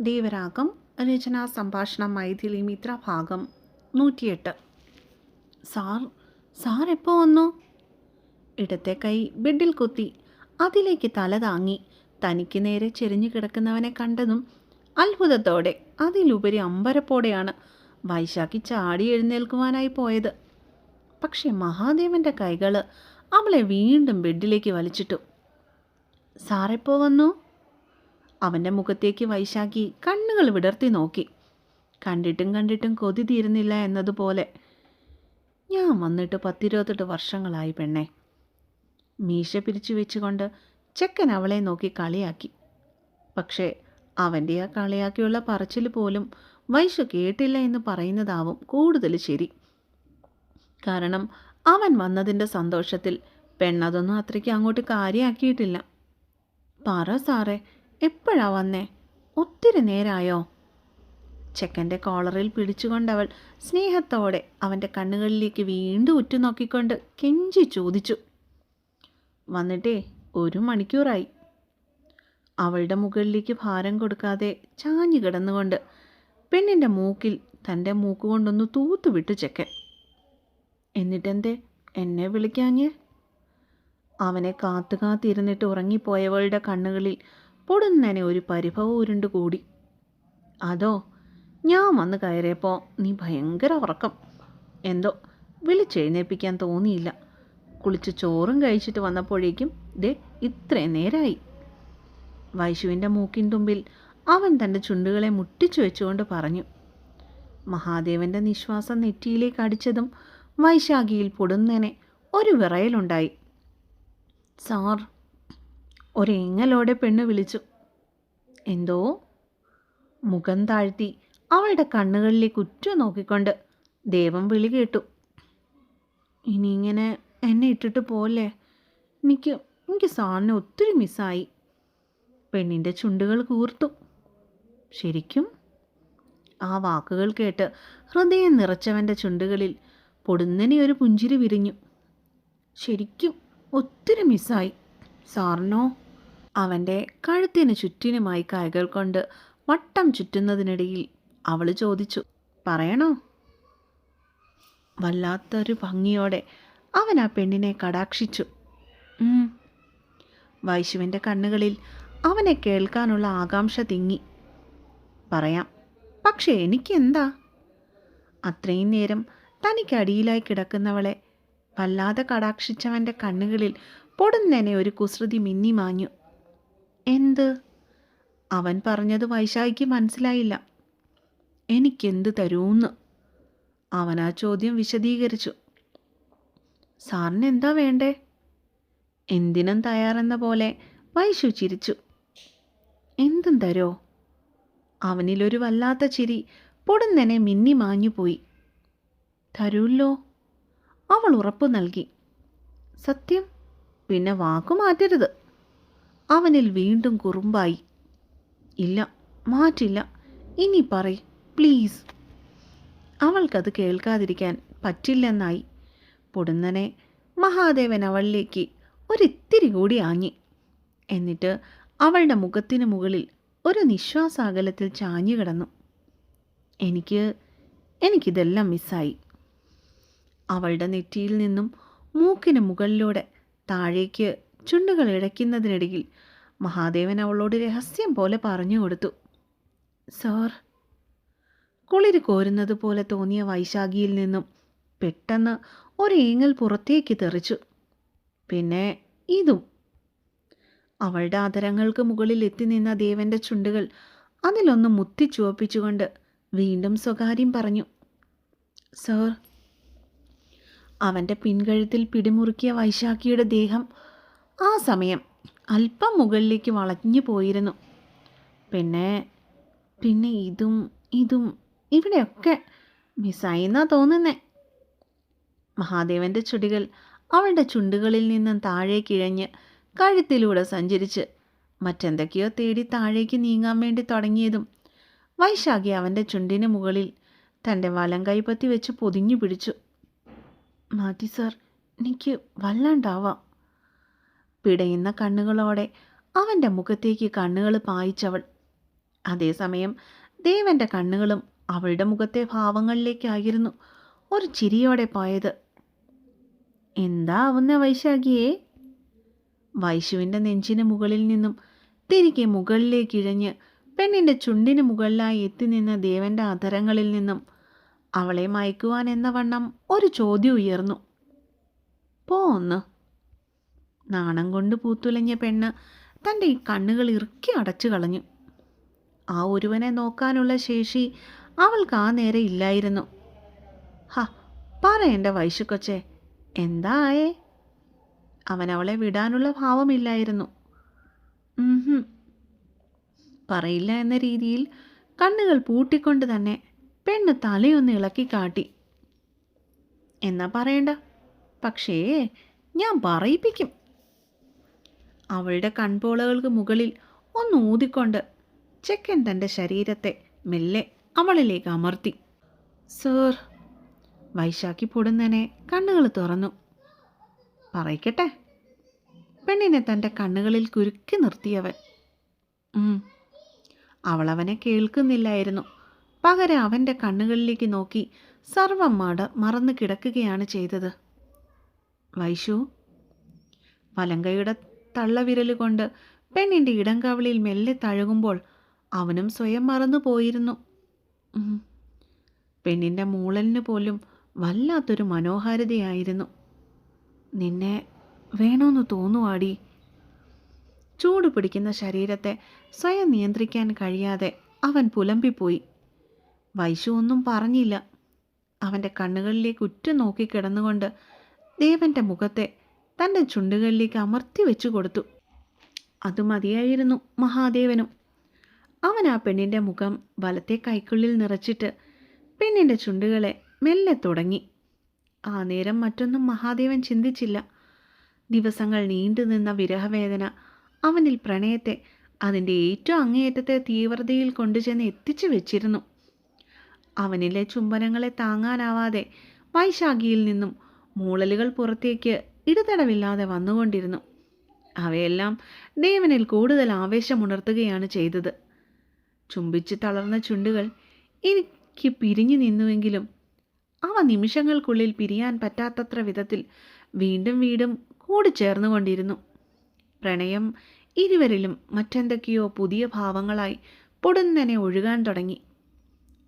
ദേവരാഗം രചനാ സംഭാഷണം മൈഥിലി മിത്ര ഭാഗം 108. സാർ സാർ എപ്പോൾ വന്നു? ഇടത്തെ കൈ ബെഡിൽ കുത്തി അതിലേക്ക് തല താങ്ങി തനിക്ക് നേരെ ചെരിഞ്ഞു കിടക്കുന്നവനെ കണ്ടതും അത്ഭുതത്തോടെ അതിലുപരി അമ്പരപ്പോടെയാണ് വൈശാഖി ചാടി എഴുന്നേൽക്കുവാനായി പോയത്. പക്ഷെ മഹാദേവൻ്റെ കൈകൾ അവളെ വീണ്ടും ബെഡിലേക്ക് വലിച്ചിട്ടു. സാറെപ്പോൾ വന്നു? അവൻ്റെ മുഖത്തേക്ക് വൈശാഖി കണ്ണുകൾ വിടർത്തി നോക്കി. കണ്ടിട്ടും കൊതി തീരുന്നില്ല എന്നതുപോലെ. ഞാൻ വന്നിട്ട് 10-28 വർഷങ്ങളായി പെണ്ണെ. മീശ പിരിച്ചു വെച്ചുകൊണ്ട് ചെക്കൻ അവളെ നോക്കി കളിയാക്കി. പക്ഷേ അവൻ്റെ ആ കളിയാക്കിയുള്ള പറച്ചിൽ പോലും വൈശു കേട്ടില്ല എന്ന് പറയുന്നതാവും കൂടുതൽ ശരി. കാരണം അവൻ വന്നതിൻ്റെ സന്തോഷത്തിൽ പെണ്ണതൊന്നും അത്രയ്ക്ക് അങ്ങോട്ട് കാര്യമാക്കിയിട്ടില്ല. പറ സാറേ, എപ്പോഴാ വന്നേ? ഒത്തിരി നേരായോ? ചെക്കൻ്റെ കോളറിൽ പിടിച്ചുകൊണ്ടവൾ സ്നേഹത്തോടെ അവൻ്റെ കണ്ണുകളിലേക്ക് വീണ്ടും ഉറ്റുനോക്കിക്കൊണ്ട് കെഞ്ചി ചോദിച്ചു. വന്നിട്ടേ 1 മണിക്കൂറായി. അവളുടെ മുകളിലേക്ക് ഭാരം കൊടുക്കാതെ ചാഞ്ഞു കിടന്നുകൊണ്ട് പെണ്ണിൻ്റെ മൂക്കിൽ തൻ്റെ മൂക്കുകൊണ്ടൊന്ന് തൂത്തുവിട്ടു ചെക്കൻ. എന്നിട്ടെന്തേ എന്നെ വിളിക്കാഞ്ഞേ? അവനെ കാത്തുകാത്തിരുന്നിട്ട് ഉറങ്ങിപ്പോയവളുടെ കണ്ണുകളിൽ പൊടുന്നനെ ഒരു പരിഭവം ഉരുണ്ടുകൂടി. അതോ, ഞാൻ വന്ന് കയറിയപ്പോൾ നീ ഭയങ്കര ഉറക്കം. എന്തോ വിളിച്ചെഴുന്നേൽപ്പിക്കാൻ തോന്നിയില്ല. കുളിച്ച് ചോറും കഴിച്ചിട്ട് വന്നപ്പോഴേക്കും ദേ ഇത്രയും നേരമായി. വൈശുവിൻ്റെ മൂക്കിൻ തുമ്പിൽ അവൻ തൻ്റെ ചുണ്ടുകളെ മുട്ടിച്ചു വെച്ചുകൊണ്ട് പറഞ്ഞു. മഹാദേവൻ്റെ നിശ്വാസം നെറ്റിയിലേക്ക് അടിച്ചതും വൈശാഖിയിൽ പൊടുന്നനെ ഒരു വിറയലുണ്ടായി. സാർ, ഒരേങ്ങലോടെ പെണ്ണ് വിളിച്ചു. എന്തോ? മുഖം താഴ്ത്തി അവളുടെ കണ്ണുകളിലേക്ക് ഉറ്റു നോക്കിക്കൊണ്ട് ദേവൻ വിളി കേട്ടു. ഇനി ഇങ്ങനെ എന്നെ ഇട്ടിട്ട് പോലെ. എനിക്ക് സാറിനെ ഒത്തിരി മിസ്സായി. പെണ്ണിൻ്റെ ചുണ്ടുകൾ കൂർത്തു. ശരിക്കും? ആ വാക്കുകൾ കേട്ട് ഹൃദയം നിറച്ചവൻ്റെ ചുണ്ടുകളിൽ പൊടുന്നനെ ഒരു പുഞ്ചിരി വിരിഞ്ഞു. ശരിക്കും ഒത്തിരി മിസ്സായി. സാറിനോ? അവൻ്റെ കഴുത്തിന് ചുറ്റിനുമായി കൈകൾ കൊണ്ട് വട്ടം ചുറ്റുന്നതിനിടയിൽ അവൾ ചോദിച്ചു. പറയണോ? വല്ലാത്തൊരു ഭംഗിയോടെ അവൻ ആ പെണ്ണിനെ കടാക്ഷിച്ചു. വൈശുവിൻ്റെ കണ്ണുകളിൽ അവനെ കേൾക്കാനുള്ള ആകാംക്ഷ തിങ്ങി. പറയാം, പക്ഷേ എനിക്കെന്താ? അത്രയും നേരം തനിക്കടിയിലായി കിടക്കുന്നവളെ വല്ലാതെ കടാക്ഷിച്ചവൻ്റെ കണ്ണുകളിൽ പൊടുന്നനെ ഒരു കുസൃതി മിന്നി മാഞ്ഞു. എന്ത്? അവൻ പറഞ്ഞത് വൈശാഖിക്ക് മനസ്സിലായില്ല. എനിക്കെന്ത് തരൂന്ന് അവൻ ആ ചോദ്യം വിശദീകരിച്ചു. സാറിന് എന്താ വേണ്ടേ? എന്തിനും തയ്യാറെന്ന പോലെ വൈശു ചിരിച്ചു. എന്തും തരോ? അവനിലൊരു വല്ലാത്ത ചിരി പൊടുന്നനെ മിന്നി മാഞ്ഞുപോയി. തരൂല്ലോ, അവൾ ഉറപ്പു നൽകി. സത്യം? പിന്നെ വാക്കു മാറ്റരുത്. അവനിൽ വീണ്ടും കുറുമ്പായി. ഇല്ല, മാറ്റില്ല. ഇനി പറയ് പ്ലീസ്. അവൾക്കത് കേൾക്കാതിരിക്കാൻ പറ്റില്ലെന്നായി. പൊടുന്നനെ മഹാദേവൻ അവളിലേക്ക് ഒരിത്തിരി കൂടി ആഞ്ഞി. എന്നിട്ട് അവളുടെ മുഖത്തിന് മുകളിൽ ഒരു നിശ്വാസാകലത്തിൽ ചാഞ്ഞു കിടന്നു. എനിക്കിതെല്ലാം മിസ്സായി. അവളുടെ നെറ്റിയിൽ നിന്നും മൂക്കിന് മുകളിലൂടെ താഴേക്ക് ചുണ്ടുകൾ ഇഴയ്ക്കുന്നതിനിടയിൽ മഹാദേവൻ അവളോട് രഹസ്യം പോലെ പറഞ്ഞു കൊടുത്തു. സാർ. കുളിര് കോരുന്നത് പോലെ തോന്നിയ വൈശാഖിയിൽ നിന്നും പെട്ടെന്ന് ഒരേങ്ങൽ പുറത്തേക്ക് തെറിച്ചു. പിന്നെ ഇതും. അവളുടെ ആദരങ്ങൾക്ക് മുകളിൽ എത്തി നിന്ന ദേവൻ്റെ ചുണ്ടുകൾ അതിലൊന്ന് മുത്തിച്ചുവപ്പിച്ചുകൊണ്ട് വീണ്ടും സ്വകാര്യം പറഞ്ഞു. സാർ. അവൻ്റെ പിൻകഴുത്തിൽ പിടിമുറുക്കിയ വൈശാഖിയുടെ ദേഹം ആ സമയം അല്പം മുകളിലേക്ക് വളഞ്ഞു പോയിരുന്നു. പിന്നെ ഇതും ഇവിടെയൊക്കെ മിസ്സായിന്നാ തോന്നുന്നേ. മഹാദേവൻ്റെ ചുടികൾ അവളുടെ ചുണ്ടുകളിൽ നിന്നും താഴേക്കിഴഞ്ഞ് കഴുത്തിലൂടെ സഞ്ചരിച്ച് മറ്റെന്തൊക്കെയോ തേടി താഴേക്ക് നീങ്ങാൻ വേണ്ടി തുടങ്ങിയതും വൈശാഖി അവൻ്റെ ചുണ്ടിന് മുകളിൽ തൻ്റെ വലം കൈപ്പത്തി വെച്ച് പൊതിഞ്ഞു പിടിച്ചു. മാറ്റി സാർ, എനിക്ക് വല്ലാണ്ടാവാം. പിടയുന്ന കണ്ണുകളോടെ അവൻ്റെ മുഖത്തേക്ക് കണ്ണുകൾ പായിച്ചവൾ. അതേസമയം ദേവൻ്റെ കണ്ണുകളും അവളുടെ മുഖത്തെ ഭാവങ്ങളിലേക്കായിരുന്നു ഒരു ചിരിയോടെ പോയത്. എന്താ ആവുന്ന വൈശാഖിയെ? വൈശുവിൻ്റെ നെഞ്ചിന് മുകളിൽ നിന്നും തിരികെ മുകളിലേക്ക് ഇഴഞ്ഞ് പെണ്ണിൻ്റെ ചുണ്ടിന് മുകളിലായി എത്തി നിന്ന ദേവൻ്റെ അധരങ്ങളിൽ നിന്നും അവളെ മയക്കുവാൻ എന്ന വണ്ണം ഒരു ചോദ്യം ഉയർന്നു. പോന്ന്. നാണം കൊണ്ട് പൂത്തുലഞ്ഞ പെണ്ണ് തൻ്റെ ഈ കണ്ണുകൾ ഇറുക്കി അടച്ചു കളഞ്ഞു. ആ ഒരുവനെ നോക്കാനുള്ള ശേഷി അവൾക്ക് ആ നേരെ ഇല്ലായിരുന്നു. ഹ, പറ എൻ്റെ വൈശുക്കൊച്ചേ, എന്താ ആയേ? അവൻ അവളെ വിടാനുള്ള ഭാവമില്ലായിരുന്നു. പറയില്ല എന്ന രീതിയിൽ കണ്ണുകൾ പൂട്ടിക്കൊണ്ട് തന്നെ പെണ്ണ് തലയൊന്ന് ഇളക്കി കാട്ടി. എന്നാ പറയണ്ട, പക്ഷേ ഞാൻ പറയിപ്പിക്കും. അവളുടെ കൺപോളകൾക്ക് മുകളിൽ ഒന്ന് ഊതിക്കൊണ്ട് ചെക്കൻ തൻ്റെ ശരീരത്തെ മെല്ലെ അവളിലേക്ക് അമർത്തി. സർ. വൈശാഖി പൊടുന്നനെ കണ്ണുകൾ തുറന്നു. പറയിക്കട്ടെ. പെണ്ണിനെ തൻ്റെ കണ്ണുകളിൽ കുരുക്കി നിർത്തിയവൻ. അവളവനെ കേൾക്കുന്നില്ലായിരുന്നു. പകരം അവൻ്റെ കണ്ണുകളിലേക്ക് നോക്കി സർവം മറന്നു കിടക്കുകയാണ് ചെയ്തത്. വൈശു വലങ്കയുടെ തള്ളവിരലുകൊണ്ട് പെണ്ണിൻ്റെ ഇടംകവിളിൽ മെല്ലെ തഴുകുമ്പോൾ അവനും സ്വയം മറന്നു പോയിരുന്നു. പെണ്ണിൻ്റെ മൂളലിന് പോലും വല്ലാത്തൊരു മനോഹാരിതയായിരുന്നു. നിന്നെ വേണമെന്ന് തോന്നുവാടി. ചൂട് പിടിക്കുന്ന ശരീരത്തെ സ്വയം നിയന്ത്രിക്കാൻ കഴിയാതെ അവൻ പുലമ്പിപ്പോയി. വൈശു ഒന്നും പറഞ്ഞില്ല. അവൻ്റെ കണ്ണുകളിലേക്ക് ഉറ്റുനോക്കി കിടന്നുകൊണ്ട് ദേവൻ്റെ മുഖത്തെ തൻ്റെ ചുണ്ടുകളിലേക്ക് അമർത്തി വെച്ചു കൊടുത്തു. അത് മതിയായിരുന്നു മഹാദേവനും. അവൻ ആ പെണ്ണിൻ്റെ മുഖം വലത്തെ കൈക്കുള്ളിൽ നിറച്ചിട്ട് പെണ്ണിൻ്റെ ചുണ്ടുകളെ മെല്ലെ തുടങ്ങി. ആ നേരം മറ്റൊന്നും മഹാദേവൻ ചിന്തിച്ചില്ല. ദിവസങ്ങൾ നീണ്ടുനിന്ന വിരഹവേദന അവനിൽ പ്രണയത്തെ അതിൻ്റെ ഏറ്റവും അങ്ങേയറ്റത്തെ തീവ്രതയിൽ കൊണ്ടുചെന്ന് എത്തിച്ചു വെച്ചിരുന്നു. അവനിലെ ചുംബനങ്ങളെ താങ്ങാനാവാതെ വൈശാഖിയിൽ നിന്നും മൂളലുകൾ പുറത്തേക്ക് ഇടതടവില്ലാതെ വന്നുകൊണ്ടിരുന്നു. അവയെല്ലാം ദേവനിൽ കൂടുതൽ ആവേശമുണർത്തുകയാണ് ചെയ്തത്. ചുംബിച്ച് തളർന്ന ചുണ്ടുകൾ എനിക്ക് പിരിഞ്ഞു നിന്നുവെങ്കിലും അവ നിമിഷങ്ങൾക്കുള്ളിൽ പിരിയാൻ പറ്റാത്തത്ര വിധത്തിൽ വീണ്ടും വീണ്ടും കൂടിച്ചേർന്നുകൊണ്ടിരുന്നു. പ്രണയം ഇരുവരിലും മറ്റെന്തൊക്കെയോ പുതിയ ഭാവങ്ങളായി പൊടുന്നനെ ഒഴുകാൻ തുടങ്ങി.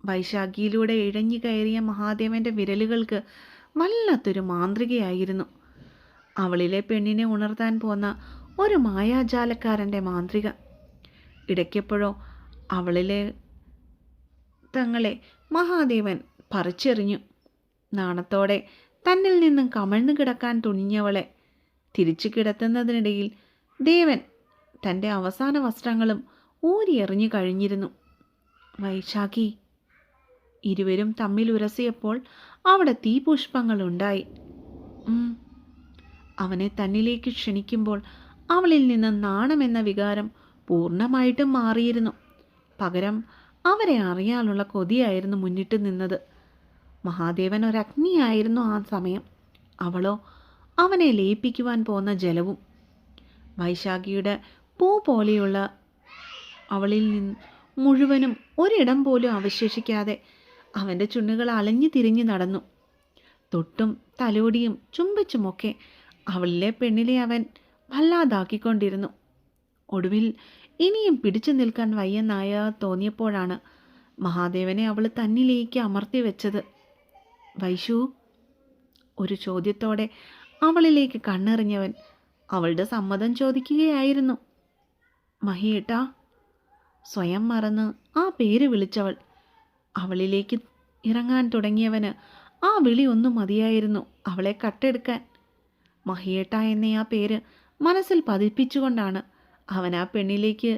വൈശാഖിയിലൂടെ ഇഴഞ്ഞു കയറിയ മഹാദേവൻ്റെ വിരലുകൾക്ക് വല്ലാത്തൊരു മാന്ത്രികയായിരുന്നു. അവളിലെ പെണ്ണിനെ ഉണർത്താൻ പോന്ന ഒരു മായാജാലക്കാരൻ്റെ മാന്ത്രിക. ഇടയ്ക്കെപ്പോഴോ അവളിലെ തങ്ങളെ മഹാദേവൻ പറിച്ചെറിഞ്ഞു. നാണത്തോടെ തന്നിൽ നിന്നും കമഴ്ന്നു കിടക്കാൻ തുനിഞ്ഞവളെ തിരിച്ചു കിടത്തുന്നതിനിടയിൽ ദേവൻ തൻ്റെ അവസാന വസ്ത്രങ്ങളും ഊരിയെറിഞ്ഞു കഴിഞ്ഞിരുന്നു. വൈശാഖി. ഇരുവരും തമ്മിൽ ഉരസിയപ്പോൾ അവിടെ തീപുഷ്പങ്ങളുണ്ടായി. അവനെ തന്നിലേക്ക് ക്ഷണിക്കുമ്പോൾ അവളിൽ നിന്ന് നാണമെന്ന വികാരം പൂർണ്ണമായിട്ടും മാറിയിരുന്നു. പകരം അവരെ അറിയാനുള്ള കൊതിയായിരുന്നു മുന്നിട്ട് നിന്നത്. മഹാദേവൻ ഒരഗ്നിയായിരുന്നു ആ സമയം. അവളോ അവനെ ലയിപ്പിക്കുവാൻ പോന്ന ജലവും. വൈശാഖിയുടെ പൂ പോലെയുള്ള അവളിൽ നിന്ന് മുഴുവനും ഒരിടം പോലും അവശേഷിക്കാതെ അവൻ്റെ ചുണ്ടുകൾ അലഞ്ഞു തിരിഞ്ഞു നടന്നു. തൊട്ടും തലോടിയും ചുംബിച്ചുമൊക്കെ അവളിലെ പെണ്ണിനെ അവൻ വല്ലാതാക്കിക്കൊണ്ടിരുന്നു. ഒടുവിൽ ഇനിയും പിടിച്ചു നിൽക്കാൻ വയ്യെന്നായ തോന്നിയപ്പോഴാണ് മഹാദേവനെ അവൾ തന്നിലേക്ക് അമർത്തി വെച്ചത്. വൈശു. ഒരു ചോദ്യത്തോടെ അവളിലേക്ക് കണ്ണെറിഞ്ഞവൻ അവളുടെ സമ്മതം ചോദിക്കുകയായിരുന്നു. മഹിയേട്ടാ. സ്വയം മറന്ന് ആ പേര് വിളിച്ചവൾ. അവളിലേക്ക് ഇറങ്ങാൻ തുടങ്ങിയവന് ആ വിളി ഒന്നും മതിയായിരുന്നു അവളെ കട്ടെടുക്കാൻ. മഹിയേട്ട എന്ന ആ പേര് മനസ്സിൽ പതിപ്പിച്ചുകൊണ്ടാണ് അവൻ ആ പെണ്ണിലേക്ക്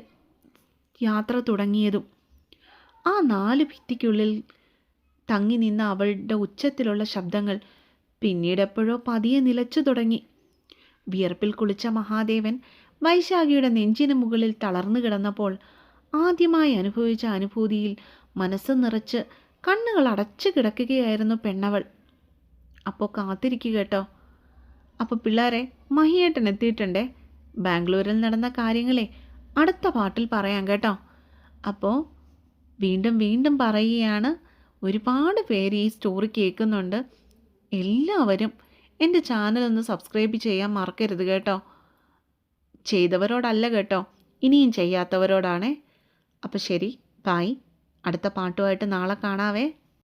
യാത്ര തുടങ്ങിയതും. ആ 4 ഭിത്തിക്കുള്ളിൽ തങ്ങി നിന്ന അവളുടെ ഉച്ചത്തിലുള്ള ശബ്ദങ്ങൾ പിന്നീടെപ്പോഴോ പതിയെ നിലച്ചു തുടങ്ങി. വിയർപ്പിൽ കുളിച്ച മഹാദേവൻ വൈശാഖിയുടെ നെഞ്ചിന് മുകളിൽ തളർന്നു കിടന്നപ്പോൾ ആദ്യമായി അനുഭവിച്ച അനുഭൂതിയിൽ മനസ്സ് നിറച്ച് കണ്ണുകൾ അടച്ചു കിടക്കുകയായിരുന്നു പെണ്ണവൾ. അപ്പോൾ കാത്തിരിക്കുക കേട്ടോ. അപ്പോൾ പിള്ളേരെ, മഹിയേട്ടൻ എത്തിയിട്ടുണ്ടേ. ബാംഗ്ലൂരിൽ നടന്ന കാര്യങ്ങളെ അടുത്ത പാട്ടിൽ പറയാം കേട്ടോ. അപ്പോൾ വീണ്ടും വീണ്ടും പറയുകയാണ്, ഒരുപാട് പേര് ഈ സ്റ്റോറി കേൾക്കുന്നുണ്ട്. എല്ലാവരും എൻ്റെ ചാനൽ ഒന്ന് സബ്സ്ക്രൈബ് ചെയ്യാൻ മറക്കരുത് കേട്ടോ. ചെയ്തവരോടല്ല കേട്ടോ, ഇനിയും ചെയ്യാത്തവരോടാണേ. അപ്പോൾ ശരി, ബായ്. അടുത്ത പാട്ടുമായിട്ട് നാളെ കാണാവേ.